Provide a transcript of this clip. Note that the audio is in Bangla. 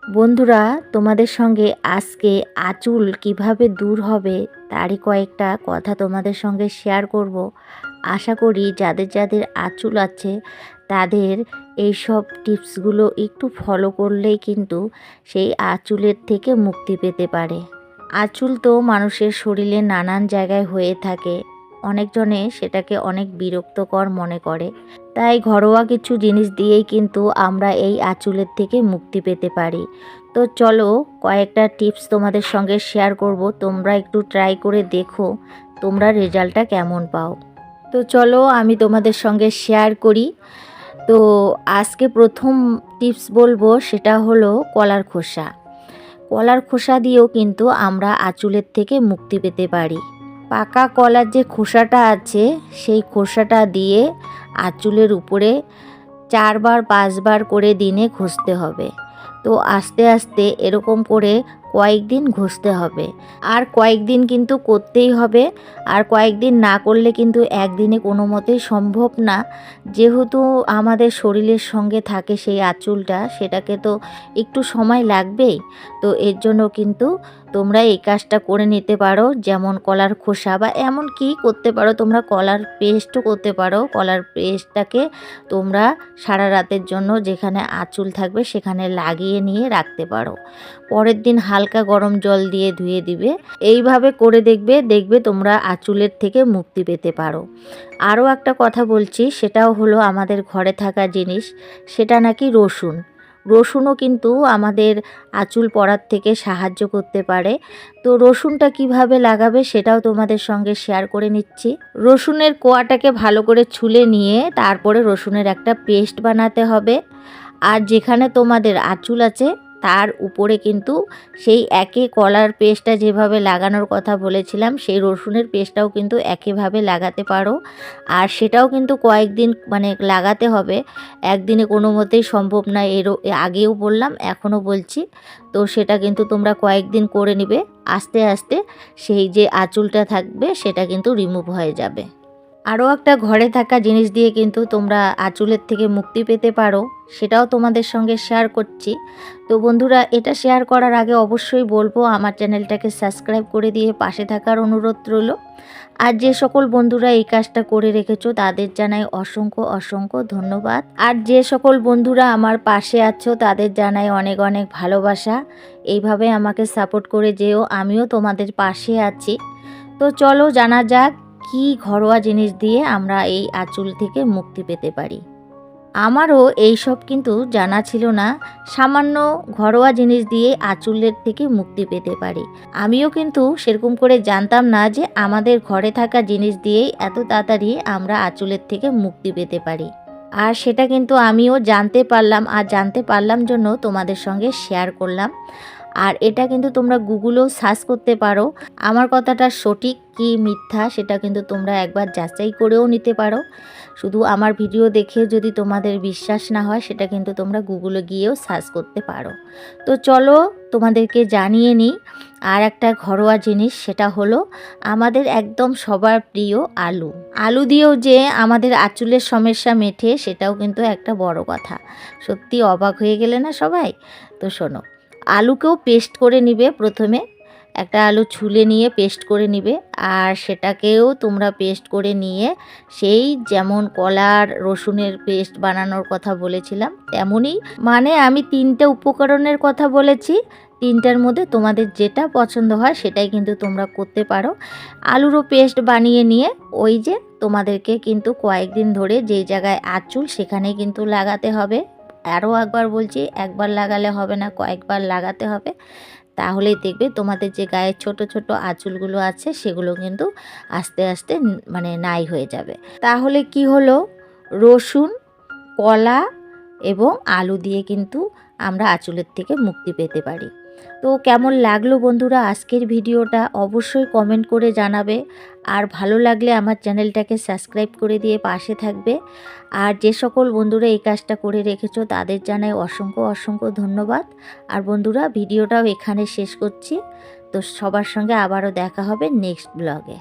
বন্ধুরা, তোমাদের সঙ্গে আজকে আঁচল কিভাবে দূর হবে তারই কয়েকটা কথা তোমাদের সঙ্গে শেয়ার করব। আশা করি যাদের যাদের আঁচল আছে তাদের এইসব টিপসগুলো একটু ফলো করলেই কিন্তু সেই আঁচলের থেকে মুক্তি পেতে পারে। আঁচল তো মানুষের শরীরে নানান জায়গায় হয়ে থাকে, অনেকজনে সেটাকে অনেক বিরক্তকর মনে করে। তাই ঘরোয়া কিছু জিনিস দিয়েই কিন্তু আমরা এই আঁচলের থেকে মুক্তি পেতে পারি। তো চলো কয়েকটা টিপস তোমাদের সঙ্গে শেয়ার করব, তোমরা একটু ট্রাই করে দেখো তোমরা রেজাল্টটা কেমন পাও। তো চলো আমি তোমাদের সঙ্গে শেয়ার করি। তো আজকে প্রথম টিপস বলবো, সেটা হলো কলার খোসা। কলার খোসা দিয়েও কিন্তু আমরা আঁচলের থেকে মুক্তি পেতে পারি। পাকা কলার যে খোসাটা আছে সেই খোসাটা দিয়ে আঁচলের উপরে 4-5 বার করে দিনে ঘষতে হবে। তো আস্তে আস্তে এরকম করে কয়েকদিন ঘষতে হবে, আর কয়েকদিন কিন্তু করতেই হবে। আর কয়েকদিন না করলে কিন্তু একদিনে কোনো মতেই সম্ভব না, যেহেতু আমাদের শরীরের সঙ্গে থাকে সেই আঁচলটা, সেটাকে তো একটু সময় লাগবেই। তো এর জন্য কিন্তু তোমরা এই কাজটা করে নিতে পারো, যেমন কলার খোসা বা এমন কি করতে পারো, তোমরা কলার পেস্টও করতে পারো। কলার পেস্টটাকে তোমরা সারা রাতের জন্য যেখানে আঁচল থাকবে সেখানে লাগিয়ে নিয়ে রাখতে পারো। পরের দিন হালকা গরম জল দিয়ে ধুয়ে দিবে। এইভাবে করে দেখবে তোমরা আঁচলের থেকে মুক্তি পেতে পারো। আরও একটা কথা বলছি, সেটাও হলো আমাদের ঘরে থাকা জিনিস, সেটা নাকি রসুন। রসুনও কিন্তু আমাদের আঁচল পড়ার থেকে সাহায্য করতে পারে। তো রসুনটা কিভাবে লাগাবে সেটাও তোমাদের সঙ্গে শেয়ার করে নিচ্ছি। রসুনের কোয়াটাকে ভালো করে ছুলে নিয়ে তারপরে রসুনের একটা পেস্ট বানাতে হবে। আর যেখানে তোমাদের আঁচল আছে তার উপরে কিন্তু সেই একই কলার পেস্টটা যেভাবে লাগানোর কথা বলেছিলাম, সেই রসুনের পেস্টটাও কিন্তু একইভাবে লাগাতে পারো। আর সেটাও কিন্তু কয়েকদিন লাগাতে হবে, একদিনে কোনো মতেই সম্ভব না। আগেও বললাম, এখনও বলছি। তো সেটা কিন্তু তোমরা কয়েকদিন করে নিবে, আস্তে আস্তে সেই যে আঁচলটা থাকবে সেটা কিন্তু রিমুভ হয়ে যাবে। আরও একটা ঘরে থাকা জিনিস দিয়ে কিন্তু তোমরা আঁচলের থেকে মুক্তি পেতে পারো, সেটাও তোমাদের সঙ্গে শেয়ার করছি। তো বন্ধুরা, এটা শেয়ার করার আগে অবশ্যই বলবো আমার চ্যানেলটাকে সাবস্ক্রাইব করে দিয়ে পাশে থাকার অনুরোধ রইল। আর যে সকল বন্ধুরা এই কাজটা করে রেখেছো তাদের জানাই অসংখ্য অসংখ্য ধন্যবাদ। আর যে সকল বন্ধুরা আমার পাশে আছো তাদের জানাই অনেক অনেক ভালোবাসা। এইভাবে আমাকে সাপোর্ট করে যেও, আমিও তোমাদের পাশে আছি। তো চলো জানা যাক কি ঘরোয়া জিনিস দিয়ে আমরা এই আঁচল থেকে মুক্তি পেতে পারি। আমারও এইসব কিন্তু জানা ছিল না, সামান্য ঘরোয়া জিনিস দিয়ে আঁচলের থেকে মুক্তি পেতে পারি। আমিও কিন্তু সেরকম করে জানতাম না যে আমাদের ঘরে থাকা জিনিস দিয়েই এত তাড়াতাড়ি আমরা আঁচলের থেকে মুক্তি পেতে পারি। আর সেটা কিন্তু আমিও জানতে পারলাম, আর জানতে পারলাম জন্য তোমাদের সঙ্গে শেয়ার করলাম। আর এটা কিন্তু তোমরা গুগলেও সার্চ করতে পারো, আমার কথাটা সঠিক কি মিথ্যা সেটা কিন্তু তোমরা একবার যাচাই করেও নিতে পারো। শুধু আমার ভিডিও দেখে যদি তোমাদের বিশ্বাস না হয়, সেটা কিন্তু তোমরা গুগলে গিয়েও সার্চ করতে পারো। তো চলো তোমাদেরকে জানিয়ে নিই আর একটা ঘরোয়া জিনিস, সেটা হলো আমাদের একদম সবার প্রিয় আলু। আলু দিয়েও যে আমাদের আঁচলের সমস্যা মেটে, সেটাও কিন্তু একটা বড় কথা। সত্যি অবাক হয়ে গেলে না সবাই? তো শোনো, আলুকেও পেস্ট করে নিবে। প্রথমে একটা আলু ছুলে নিয়ে পেস্ট করে নিবে, আর সেটাকেও তোমরা পেস্ট করে নিয়ে সেই যেমন কলার রসুনের পেস্ট বানানোর কথা বলেছিলাম তেমনই, আমি 3টে উপকরণের কথা বলেছি, 3টার মধ্যে তোমাদের যেটা পছন্দ হয় সেটাই কিন্তু তোমরা করতে পারো। আলুরও পেস্ট বানিয়ে নিয়ে ওই যে তোমাদেরকে কিন্তু কয়েকদিন ধরে যেই জায়গায় আঁচল সেখানেই কিন্তু লাগাতে হবে। আরও একবার বলছি, একবার লাগালে হবে না, কয়েকবার লাগাতে হবে। তাহলেই দেখবে তোমাদের যে গায়ের ছোট ছোট আঁচলগুলো আছে সেগুলো কিন্তু আস্তে আস্তে নাই হয়ে যাবে। তাহলে কি হলো, রসুন, কলা এবং আলু দিয়ে কিন্তু আমরা আঁচলের থেকে মুক্তি পেতে পারি। তো কেমন লাগলো বন্ধুরা আজকের ভিডিওটা অবশ্যই কমেন্ট করে জানাবে। আর ভালো লাগলে আমার চ্যানেলটাকে সাবস্ক্রাইব করে দিয়ে পাশে থাকবে। আর যে সকল বন্ধুরা এই কাজটা করে রেখেছো তাদের জানাই অসংখ্য অসংখ্য ধন্যবাদ। আর বন্ধুরা, ভিডিওটাও এখানে শেষ করছি। তো সবার সঙ্গে আবারও দেখা হবে নেক্সট ব্লগে।